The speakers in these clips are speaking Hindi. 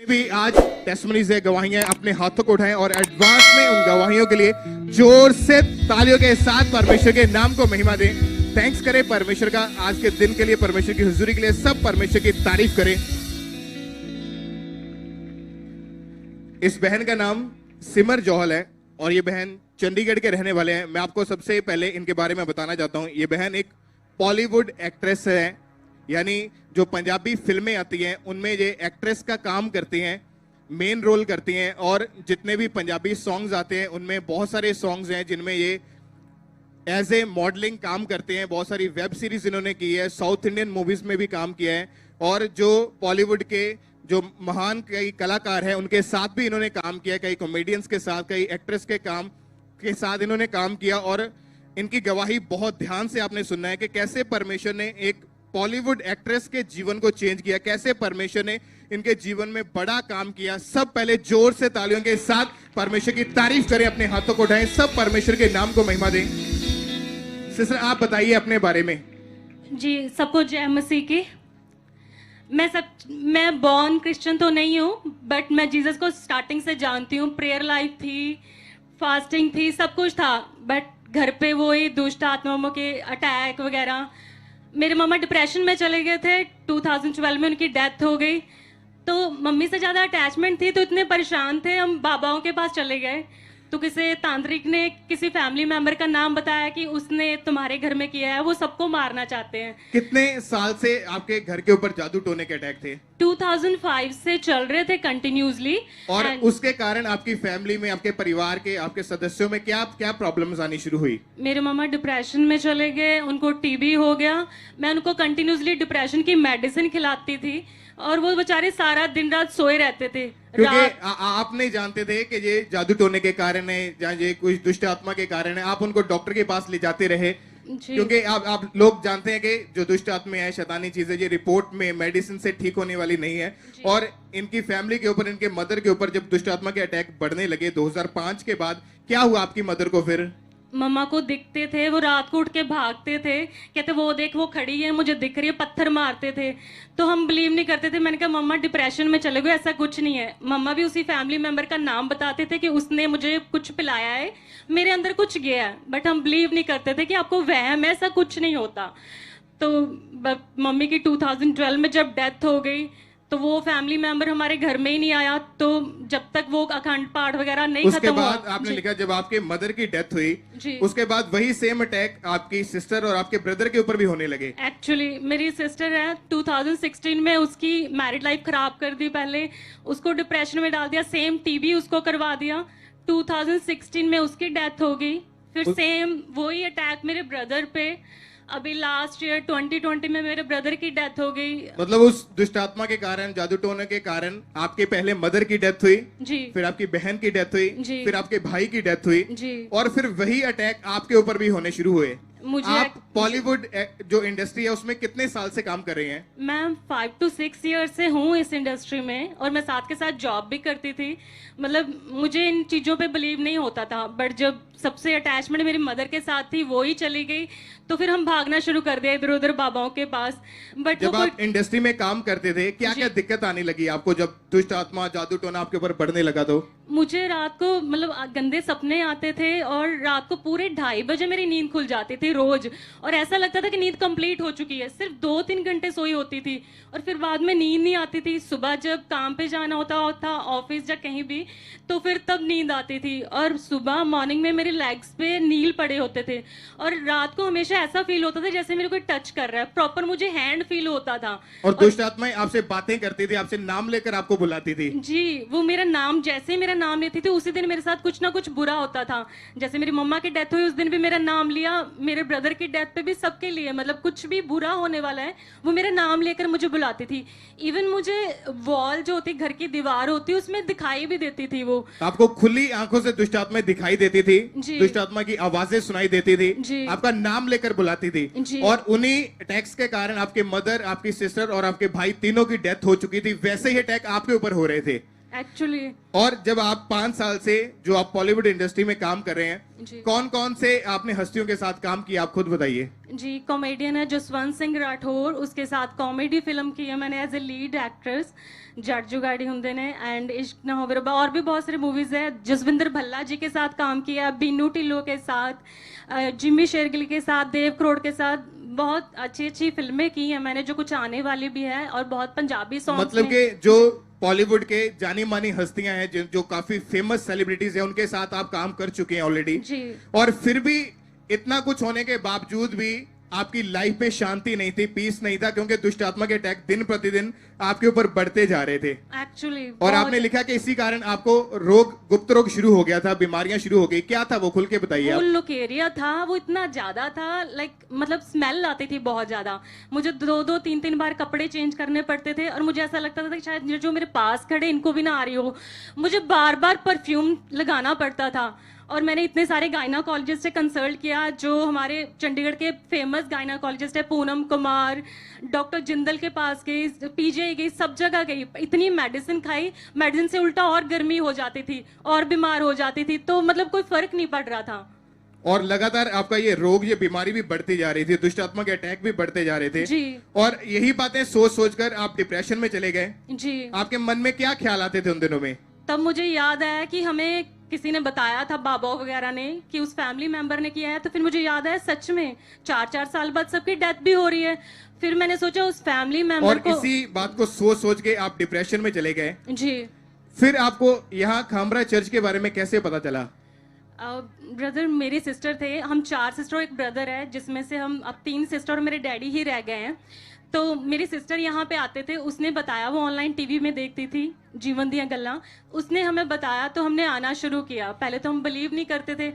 भी आज टेस्टमनीज है, गवाहियां अपने हाथों को उठाएं और एडवांस में उन गवाहियों के लिए जोर से तालियों के साथ परमेश्वर के नाम को महिमा दें। थैंक्स करें परमेश्वर का आज के दिन के लिए, परमेश्वर की हुजूरी के लिए। सब परमेश्वर की तारीफ करें। इस बहन का नाम सिमर जौहल है और ये बहन चंडीगढ़ के रहने वाले हैं। मैं आपको सबसे पहले इनके बारे में बताना चाहता हूं। ये बहन एक बॉलीवुड एक्ट्रेस है, यानी जो पंजाबी फिल्में आती हैं उनमें ये एक्ट्रेस का काम करती हैं, मेन रोल करती हैं। और जितने भी पंजाबी सॉन्ग्स आते हैं उनमें बहुत सारे सॉन्ग्स हैं जिनमें ये एज ए मॉडलिंग काम करते हैं। बहुत सारी वेब सीरीज इन्होंने की है, साउथ इंडियन मूवीज में भी काम किया है और जो बॉलीवुड के जो महान कई कलाकार हैं उनके साथ भी इन्होंने काम किया, कई कॉमेडियंस के साथ, कई एक्ट्रेस के काम के साथ इन्होंने काम किया। और इनकी गवाही बहुत ध्यान से आपने सुनना है कि कैसे परमेश्वर ने एक बॉलीवुड एक्ट्रेस के जीवन को चेंज किया, कैसे परमेश्वर ने इनके जीवन में बड़ा काम किया। सब पहले जोर से तालियों के साथ परमेश्वर की तारीफ करें, अपने हाथों को उठाएं, सब परमेश्वर के नाम को महिमा दें। सिस्टर आप बताइए अपने बारे में। जी, सबको जय मसीह की। मैं बॉर्न क्रिश्चियन तो नहीं हूँ, बट मैं जीसस को स्टार्टिंग से जानती हूँ। प्रेयर लाइफ थी, फास्टिंग थी, सब कुछ था। बट घर पे वो ही दुष्ट आत्माओं के अटैक वगैरह। मेरे मामा डिप्रेशन में चले गए थे, 2012 में उनकी डेथ हो गई। तो मम्मी से ज़्यादा अटैचमेंट थी, तो इतने परेशान थे, हम बाबाओं के पास चले गए। तो किसी तांत्रिक ने किसी फैमिली मेंबर का नाम बताया कि उसने तुम्हारे घर में किया है, वो सबको मारना चाहते हैं। कितने साल से आपके घर के ऊपर जादू टोने के अटैक थे? 2005 से चल रहे थे कंटिन्यूसली। और उसके कारण आपकी फैमिली में, आपके परिवार के, आपके सदस्यों में क्या क्या प्रॉब्लम्स आनी शुरू हुई? मेरे मामा डिप्रेशन में चले गए, उनको टीबी हो गया। मैं उनको कंटिन्यूसली डिप्रेशन की मेडिसिन खिलाती थी और वो बेचारे सारा दिन रात सोए रहते थे। क्योंकि आप नहीं जानते थे कि ये जादू टोने के कारण है या ये कोई दुष्ट आत्मा के कारण है। आप उनको डॉक्टर के पास ले जाते रहे क्योंकि आप लोग जानते हैं कि जो दुष्ट आत्मा है, शैतानी चीजें, ये रिपोर्ट में मेडिसिन से ठीक होने वाली नहीं है। और इनकी फैमिली के ऊपर, इनके मदर के ऊपर जब दुष्ट आत्मा के अटैक बढ़ने लगे 2005 के बाद, क्या हुआ आपकी मदर को फिर? मम्मा को दिखते थे, वो रात को उठ के भागते थे, कहते वो देख वो खड़ी है, मुझे दिख रही है, पत्थर मारते थे। तो हम बिलीव नहीं करते थे। मैंने कहा मम्मा डिप्रेशन में चले गए, ऐसा कुछ नहीं है। मम्मा भी उसी फैमिली मेंबर का नाम बताते थे कि उसने मुझे कुछ पिलाया है, मेरे अंदर कुछ गया है। बट हम बिलीव नहीं करते थे कि आपको वहम है, ऐसा कुछ नहीं होता। तो मम्मी की 2012 में जब डेथ हो गई तो वो फैमिली मेंबर हमारे घर में ही नहीं आया। तो जब तक वो अखंड पाठ वगैरह नहीं खत्म हुआ, उसके बाद आपने लिखा जब आपके मदर की डेथ हुई उसके बाद वही सेम अटैक आपकी सिस्टर और आपके ब्रदर के ऊपर भी होने लगे। एक्चुअली मेरी सिस्टर है, 2016 में उसकी मैरिड लाइफ खराब कर दी, पहले उसको डिप्रेशन में डाल दिया, सेम टीबी उसको करवा दिया। 2016 में उसकी डेथ हो गई, फिर सेम वही अटैक मेरे ब्रदर पे। अभी लास्ट ईयर 2020 में मेरे ब्रदर की डेथ हो गई। मतलब उस दुष्ट आत्मा के कारण, जादू टोने के कारण आपके पहले मदर की डेथ हुई जी, फिर आपकी बहन की डेथ हुई जी, फिर आपके भाई की डेथ हुई जी, और फिर वही अटैक आपके ऊपर भी होने शुरू हुए। मुझे आप बॉलीवुड जो इंडस्ट्री है उसमें कितने साल से काम कर रही हैं? मैं 5 to 6 ईयर से हूँ इस इंडस्ट्री में और मैं साथ के साथ जॉब भी करती थी। मतलब मुझे इन चीज़ों पे बिलीव नहीं होता था, बट जब सबसे अटैचमेंट मेरी मदर के साथ थी, वो ही चली गई, तो फिर हम भागना शुरू कर दिया इधर उधर बाबाओं के पास। बट जब आप इंडस्ट्री में काम करते थे क्या क्या दिक्कत आने लगी आपको जब दुष्ट आत्मा, जादू टोना आपके ऊपर बढ़ने लगा? तो मुझे रात को मतलब गंदे सपने आते थे और रात को पूरे 2:30 बजे मेरी नींद खुल जाती थी रोज, और ऐसा लगता था कि नींद कंप्लीट हो चुकी है। सिर्फ 2-3 घंटे सोई होती थी और फिर बाद में नींद नहीं आती थी। सुबह जब काम पे जाना होता था, ऑफिस या कहीं भी, तो फिर तब नींद आती थी। और सुबह मॉर्निंग में मेरे लेग्स पे नील पड़े होते थे और रात को हमेशा ऐसा फील होता था जैसे मेरे कोई टच कर रहा है, प्रॉपर मुझे हैंड फील होता था। और दुष्ट आत्माएं आपसे बातें करती थी, आपसे नाम लेकर आपको बुलाती थी? जी, वो मेरा नाम, जैसे ही मेरा नाम लेती थी उसी दिन मेरे साथ कुछ ना कुछ बुरा होता था। जैसे मेरी मम्मा की डेथ हुई उस दिन भी मेरा नाम लिया, मेरे ब्रदर की डेथ पे भी, सबके लिए मतलब कुछ भी बुरा होने वाला है वो मेरा नाम लेकर मुझे बुलाती थी। इवन मुझे वॉल जो होती, घर की दीवार होती, उसमें दिखाई भी देती थी। वो आपको खुली आंखों से दुष्ट आत्माएं दिखाई देती थी, दुष्ट आत्मा की आवाजें सुनाई देती थी, आपका नाम लेकर बुलाती थी। और उन्हीं अटैक्स के कारण आपके मदर, आपकी सिस्टर और आपके भाई तीनों की डेथ हो चुकी थी। वैसे ही अटैक आपके ऊपर हो रहे थे। एक्चुअली और जब आप 5 साल से जो आप बॉलीवुड इंडस्ट्री में काम कर रहे हैं, जी कौन कौन से आपने हस्तियों के साथ काम किया, आप खुद बताइए। जी, कॉमेडियन है जसवंत सिंह राठौर, उसके साथ कॉमेडी फिल्म की है मैंने एज ए लीड एक्ट्रेस, जट जुगाड़ी हुंदे ने एंड इश्क न होवे रब्बा, और भी बहुत सारी मूवीज है। जसविंदर भल्ला जी के साथ काम किया, बीनू टिल्लो के साथ, जिम्मी शेरगिल के साथ, देव करोड़ के साथ, बहुत अच्छी अच्छी फिल्में की हैं मैंने, जो कुछ आने वाली भी है, और बहुत पंजाबी सॉन्ग। मतलब कि जो बॉलीवुड के जानी मानी हस्तियां हैं, जो काफी फेमस सेलिब्रिटीज हैं, उनके साथ आप काम कर चुके हैं ऑलरेडी। जी। और फिर भी इतना कुछ होने के बावजूद भी आपकी लाइफ में शांति नहीं थी, पीस नहीं था, क्योंकि दुष्ट आत्मा के अटैक दिन प्रतिदिन आपके ऊपर बढ़ते जा रहे थे। एक्चुअली और आपने लिखा कि इसी कारण आपको रोग, गुप्त रोग शुरू हो गया था, बीमारियां शुरू हो गई। क्या था वो, खुल के बताइए वो आप। लुकेरिया था, वो इतना ज्यादा था, लाइक मतलब स्मेल आती थी बहुत ज्यादा, मुझे 2-3 बार कपड़े चेंज करने पड़ते थे, और मुझे ऐसा लगता था कि शायद जो मेरे पास खड़े इनको भी ना आ रही हो, मुझे बार बार परफ्यूम लगाना पड़ता था। और मैंने इतने सारे गायनाकोलॉजिस्ट से कंसल्ट किया, जो हमारे चंडीगढ़ के फेमस गायनाकोलॉजिस्ट है, पूनम कुमार, डॉक्टर जिंदल के पास गई, पीजीआई गई, सब जगह गई, इतनी मेडिसिन खाई, मेडिसिन से उल्टा और गर्मी हो जाती थी और बीमार हो जाती थी, तो मतलब कोई फर्क नहीं पड़ रहा था। और लगातार आपका ये रोग, ये बीमारी भी बढ़ती जा रही थी, दुष्ट आत्मा के अटैक भी बढ़ते जा रहे थे जी। और यही बातें सोच सोच कर आप डिप्रेशन में चले गए। जी। आपके मन में क्या ख्याल आते थे उन दिनों में? तब मुझे याद आया कि हमें किसी ने बताया था, बाबा वगैरह ने, कि उस फैमिली मेंबर ने किया है, तो फिर मुझे याद आया सच में 4-4 साल बाद सबकी डेथ भी हो रही है। फिर मैंने सोचा उस फैमिली मेंबर और को, इसी बात को सोच सोच के आप डिप्रेशन में चले गए। जी। फिर आपको यहाँ खामरा चर्च के बारे में कैसे पता चला? ब्रदर, मेरे सिस्टर थे, हम 4 सिस्टर और एक ब्रदर है, जिसमें से हम अब 3 सिस्टर और मेरे डैडी ही रह गए हैं। तो मेरी सिस्टर यहाँ पे आते थे, उसने बताया, वो ऑनलाइन टीवी में देखती थी जीवन दियां गल्लां, उसने हमें बताया, तो हमने आना शुरू किया। पहले तो हम बिलीव नहीं करते थे,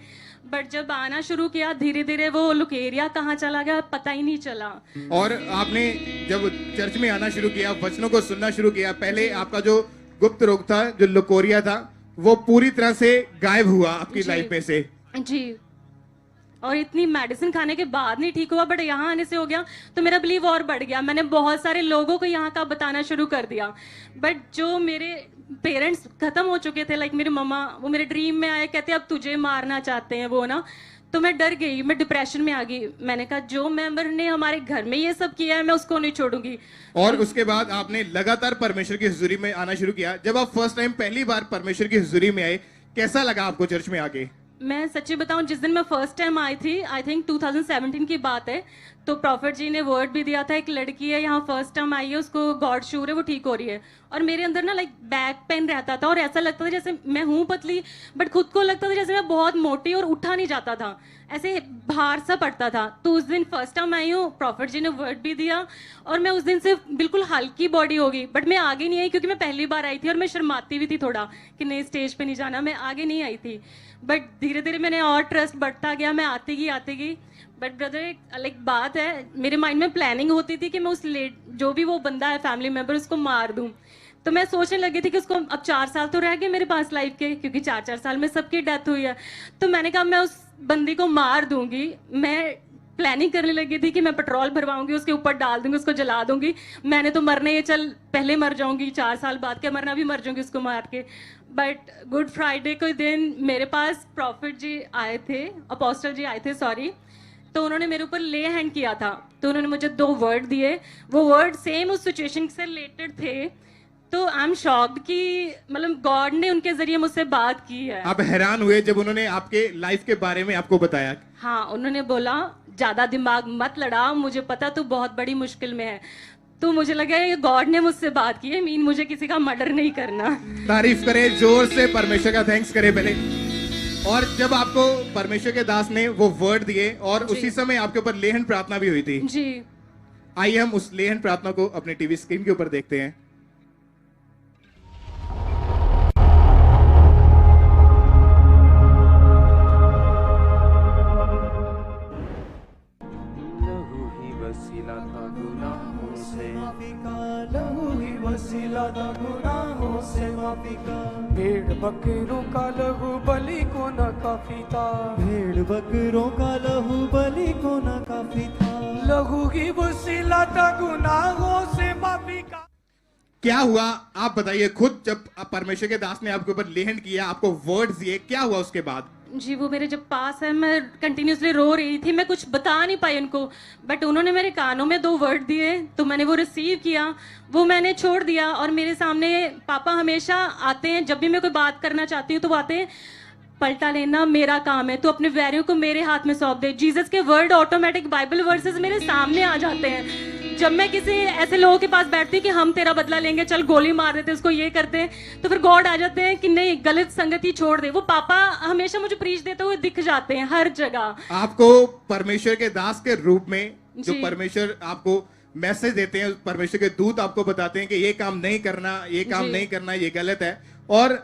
बट जब आना शुरू किया, धीरे धीरे वो लुकेरिया कहाँ चला गया पता ही नहीं चला। और आपने जब चर्च में आना शुरू किया, वचनों को सुनना शुरू किया, पहले आपका जो गुप्त रोग था, जो लुकोरिया था, वो पूरी तरह से गायब हुआ आपकी लाइफ में से। जी। और इतनी मेडिसिन खाने के बाद नहीं ठीक हुआ, बट यहाँ आने से हो गया, तो मेरा बिलीव और बढ़ गया। मैंने बहुत सारे लोगों को यहाँ का बताना शुरू कर दिया, बट जो मेरे पेरेंट्स खत्म हो चुके थे, लाइक मेरी मम्मा, वो मेरे ड्रीम में आए, कहते अब तुझे मारना चाहते हैं वो ना, तो मैं डर गई, मैं डिप्रेशन में आ गई। मैंने कहा जो मेंबर ने हमारे घर में ये सब किया है, मैं उसको नहीं छोड़ूंगी। और उसके बाद आपने लगातार परमेश्वर की हुजूरी में आना शुरू किया। जब आप फर्स्ट टाइम पहली बार परमेश्वर की हुजूरी में आए, कैसा लगा आपको चर्च में आके? मैं सच्ची बताऊं, जिस दिन मैं फर्स्ट टाइम आई थी, आई थिंक 2017 की बात है, तो प्रॉफिट जी ने वर्ड भी दिया था, एक लड़की है यहाँ फर्स्ट टाइम आई है, उसको गॉड श्योर है, वो ठीक हो रही है। और मेरे अंदर ना लाइक बैक पेन रहता था, और ऐसा लगता था जैसे मैं हूँ पतली, बट खुद को लगता था जैसे मैं बहुत मोटी और उठा नहीं जाता था, ऐसे भार सा पड़ता था। तो उस दिन फर्स्ट टाइम आई हूँ, प्रॉफिट जी ने वर्ड भी दिया, और मैं उस दिन से बिल्कुल हल्की बॉडी हो गई। बट मैं आगे नहीं आई, क्योंकि मैं पहली बार आई थी और मैं शर्माती भी थी थोड़ा कि नहीं स्टेज पे नहीं जाना, मैं आगे नहीं आई थी। बट धीरे धीरे मैंने और ट्रस्ट बढ़ता गया, मैं आती गई। बट ब्रदर, एक अलग बात है, मेरे माइंड में प्लानिंग होती थी कि मैं उस जो भी वो बंदा है फैमिली मेंबर, उसको मार दूं। तो मैं सोचने लगी थी कि उसको, अब 4 साल तो रह गए मेरे पास लाइफ के, क्योंकि 4-4 साल में सबकी डेथ हुई है। तो मैंने कहा मैं उस बंदी को मार दूंगी। मैं प्लानिंग करने लगी थी कि मैं पेट्रोल भरवाऊंगी, उसके ऊपर डाल दूंगी, उसको जला दूंगी। मैंने तो मरने ये, चल पहले मर जाऊंगी, 4 साल बाद क्या मरना, भी मर जाऊंगी उसको मार के। बट गुड फ्राइडे के दिन मेरे पास प्रॉफिट जी आए थे, अपोस्टल जी आए थे, सॉरी, तो उन्होंने मेरे ऊपर ले हैंड किया था। तो उन्होंने मुझे 2 वर्ड दिए, वो वर्ड सेम उस सिचुएशन से रिलेटेड थे। तो आई एम शॉक्ड कि मतलब गॉड ने उनके जरिए मुझसे बात की है। आप हैरान हुए जब उन्होंने आपके लाइफ के बारे में आपको बताया? हाँ, उन्होंने बोला ज्यादा दिमाग मत लड़ा, मुझे पता तू बहुत बड़ी मुश्किल में है। तो मुझे लगा ये गॉड ने मुझसे बात की है, मीन मुझे किसी का मर्डर नहीं करना। तारीफ करें जोर से, परमेश्वर का थैंक्स करें पहले। और जब आपको परमेश्वर के दास ने वो वर्ड दिए, और उसी समय आपके ऊपर लेहन प्रार्थना भी हुई थी। जी। आइए हम उस लेहन प्रार्थना को अपने टीवी स्क्रीन के ऊपर देखते हैं। भेड़ बकरों का लहू बलि को न काफी था, भेड़ बकरों का लहू बलि को न काफी था, लहू ही वसीला था गुनाहों से माफी का। क्या हुआ आप बताइए खुद, जब परमेश्वर के दास ने आपके ऊपर लेहन किया, आपको वर्ड्स दिए, क्या हुआ उसके बाद? जी वो मेरे जब पास है, मैं कंटिन्यूसली रो रही थी, मैं कुछ बता नहीं पाई उनको, बट उन्होंने मेरे कानों में 2 वर्ड दिए, तो मैंने वो रिसीव किया, वो मैंने छोड़ दिया। और मेरे सामने पापा हमेशा आते हैं, जब भी मैं कोई बात करना चाहती हूँ तो वो आते हैं, पलटा लेना मेरा काम है, तो अपने वैरियों को मेरे हाथ में सौंप दे। जीसस के वर्ड ऑटोमेटिक बाइबल वर्सेस मेरे सामने आ जाते हैं। जब मैं किसी ऐसे लोगों के पास बैठती हूँ कि हम तेरा बदला लेंगे, चल गोली मार देते, उसको ये करते हैं, तो फिर गॉड आ जाते हैं कि नहीं, गलत संगति छोड़ दे। वो पापा हमेशा मुझे प्रीच देते हुए दिख जाते हैं हर जगह। आपको परमेश्वर के दास के रूप में जो जी। परमेश्वर आपको मैसेज देते हैं, परमेश्वर के दूत आपको बताते हैं कि ये काम नहीं करना, ये काम जी। नहीं करना, ये गलत है, और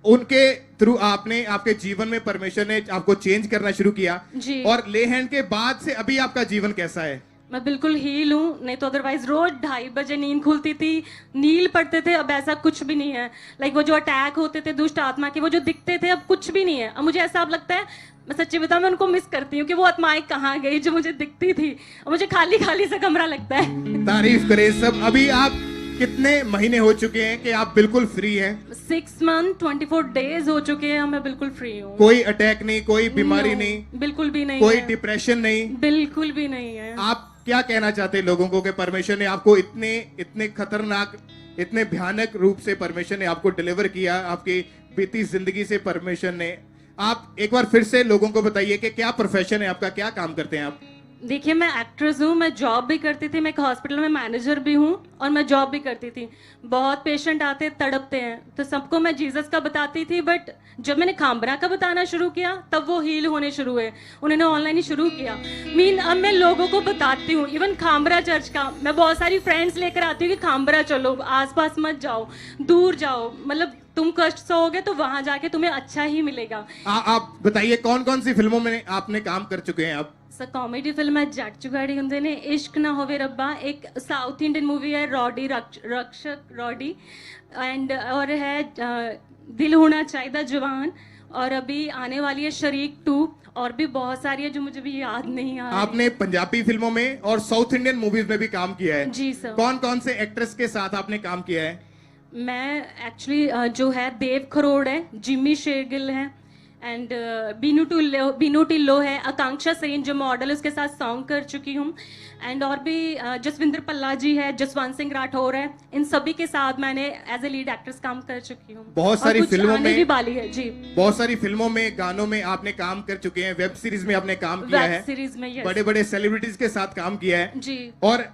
उनके थ्रू आपने, आपके जीवन में परमेश्वर ने आपको चेंज करना शुरू किया। जी। और लेहन के बाद से अभी आपका जीवन कैसा है? मैं बिल्कुल हील हूँ, नहीं तो अदरवाइज रोज 2:30 बजे नींद खुलती थी, नील पड़ते थे, अब ऐसा कुछ भी नहीं है। लाइक वो जो अटैक होते थे दुष्ट आत्मा के, वो जो दिखते थे, अब कुछ भी नहीं है। अब मुझे ऐसा अब लगता है, मैं सच्ची बताऊं, मैं उनको मिस करती हूँ कि वो आत्माएं कहाँ गई जो मुझे दिखती थी। अब मुझे खाली खाली सा कमरा लगता है। तारीफ करें सब। अभी आप कितने महीने हो चुके हैं कि आप बिल्कुल फ्री हैं? 6 मंथ 24 डेज हो चुके हैं, मैं बिल्कुल फ्री हूँ। कोई अटैक नहीं, कोई बीमारी No, नहीं, बिल्कुल भी नहीं कोई है। डिप्रेशन नहीं? बिल्कुल भी नहीं है। आप क्या कहना चाहते हैं लोगों को कि परमेश्वर ने आपको इतने इतने खतरनाक, इतने भयानक रूप से परमेश्वर ने आपको डिलीवर किया, आपकी बीती जिंदगी से परमेश्वर ने? आप एक बार फिर से लोगों को बताइए कि क्या प्रोफेशन है आपका, क्या काम करते हैं आप? देखिए मैं एक्ट्रेस हूँ, मैं जॉब भी करती थी, मैं एक हॉस्पिटल में मैनेजर भी हूँ, और मैं जॉब भी करती थी। बहुत पेशेंट आते तड़पते हैं, तो सबको मैं जीसस का बताती थी, बट जब मैंने खामबरा का बताना शुरू किया तब वो हील होने शुरू हुए। उन्होंने ऑनलाइन ही शुरू किया। अब मैं लोगों को बताती हूँ, इवन खामबरा चर्च का, मैं बहुत सारी फ्रेंड्स लेकर आती हूँ कि खामबरा चलो, आसपास मत जाओ, दूर जाओ, मतलब तुम कष्ट सहोगे तो वहां जाके तुम्हें अच्छा ही मिलेगा। आप बताइए कौन कौन सी फिल्मों में आपने काम कर चुके हैं आप? सर कॉमेडी फिल्म है जट चुगाड़ी उनसे ने, इश्क ना होवे रब्बा, एक साउथ इंडियन मूवी है रॉडी रक्षक रॉडी, एंड और है दिल होना चाहिए जवान, और अभी आने वाली है शरीक 2, और भी बहुत सारी है जो मुझे भी याद नहीं आ रही। आपने पंजाबी फिल्मों में और साउथ इंडियन मूवीज में भी काम किया है। जी सर। कौन कौन से एक्ट्रेस के साथ आपने काम किया है? मैं एक्चुअली जो है देव खरोड़ है, जिमी शेरगिल है, एंड बीनू टिल्लो है, आकांक्षा सेन जो मॉडल है उसके साथ सॉन्ग कर चुकी हूँ, एंड और भी जसविंदर पल्ला जी है, जसवंत सिंह राठौर है, इन सभी के साथ मैंने एज ए लीड एक्ट्रेस काम कर चुकी हूँ। बहुत सारी और कुछ फिल्मों आने में भी वाली है जी। बहुत सारी फिल्मों में, गानों में आपने काम कर चुके हैं, वेब सीरीज में आपने काम किया वेब है, सीरीज में, yes। बड़े बड़े सेलिब्रिटीज के साथ काम किया है, जी। और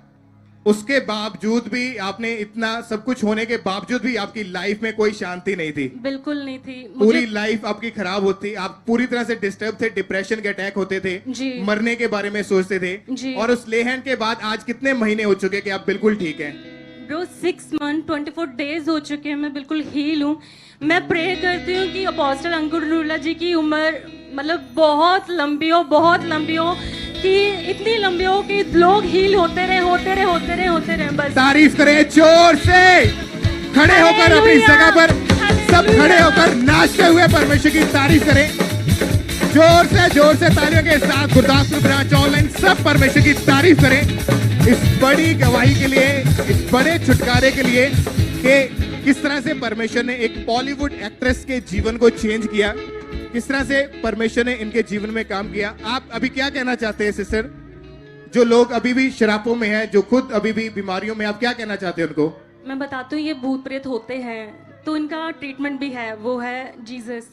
उसके बावजूद भी आपने, इतना सब कुछ होने के बावजूद भी आपकी लाइफ में कोई शांति नहीं थी। बिल्कुल नहीं थी। पूरी लाइफ आपकी खराब होती, आप पूरी तरह से डिस्टर्ब थे, डिप्रेशन के अटैक होते थे, जी। मरने के बारे में सोचते थे, जी। और उस लेहन के बाद आज कितने महीने हो चुके कि आप बिल्कुल ठीक हैं? ब्रो 6 मंथ 24 डेज हो चुके हैं, मैं बिल्कुल हील हूँ। मैं प्रे करती हूँ कि अपोस्टल अंकुर नूरला जी की उम्र मतलब बहुत लंबी हो, बहुत लंबी हो, कि इतनी लंबी हो कि लोग हील होते रहे, होते रहे, होते रहे, होते रहे। बस तारीफ करें जोर से, खड़े होकर अपनी जगह पर सब खड़े होकर नाचते हुए परमेश्वर की तारीफ करें। जोर से तालियों के साथ गुरदासपुर ब्रांच ऑनलाइन सब परमेश्वर की तारीफ करें इस बड़ी गवाही के लिए, इस बड़े छुटकारे के लिए कि किस तरह से परमेश्वर ने एक बॉलीवुड एक्ट्रेस के जीवन को चेंज किया, किस तरह से परमेश्वर ने इनके जीवन में काम किया। आप अभी क्या कहना चाहते हैं सिस्टर, जो लोग अभी भी शराबों में हैं, जो खुद अभी भी बीमारियों में, आप क्या कहना चाहते हैं उनको? मैं बताती हूँ, ये भूत प्रेत होते हैं तो इनका ट्रीटमेंट भी है, वो है जीसस।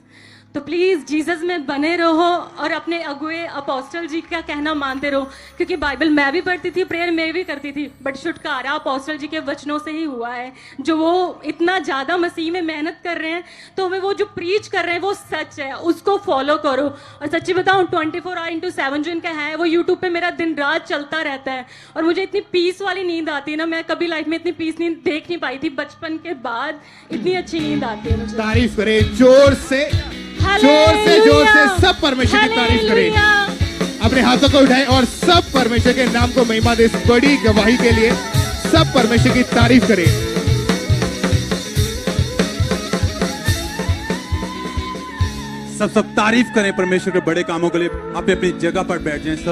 तो प्लीज जीसस में बने रहो और अपने अगुए अपोस्टल जी का कहना मानते रहो, क्योंकि बाइबल मैं भी पढ़ती थी, प्रेयर मैं भी करती थी, बट छुटकारा अपोस्टल जी के वचनों से ही हुआ है। जो वो इतना ज्यादा मसीह में मेहनत कर रहे हैं, तो हमें वो जो प्रीच कर रहे हैं वो सच है, उसको फॉलो करो। और सच्ची बताऊं 24/7 जो इनका है वो यूट्यूब पे मेरा दिन रात चलता रहता है, और मुझे इतनी पीस वाली नींद आती है ना, मैं कभी लाइफ में इतनी पीस नींद देख नहीं पाई थी। बचपन के बाद इतनी अच्छी नींद आती है मुझे। तारीफ करें जोर से सब परमेश्वर की तारीफ करें। अपने हाथों को उठाएं और सब परमेश्वर के नाम को महिमा दे। इस बड़ी गवाही के लिए सब परमेश्वर की तारीफ करें। सब तारीफ करें परमेश्वर के बड़े कामों के लिए। आप अपनी जगह पर बैठ जाएं। सब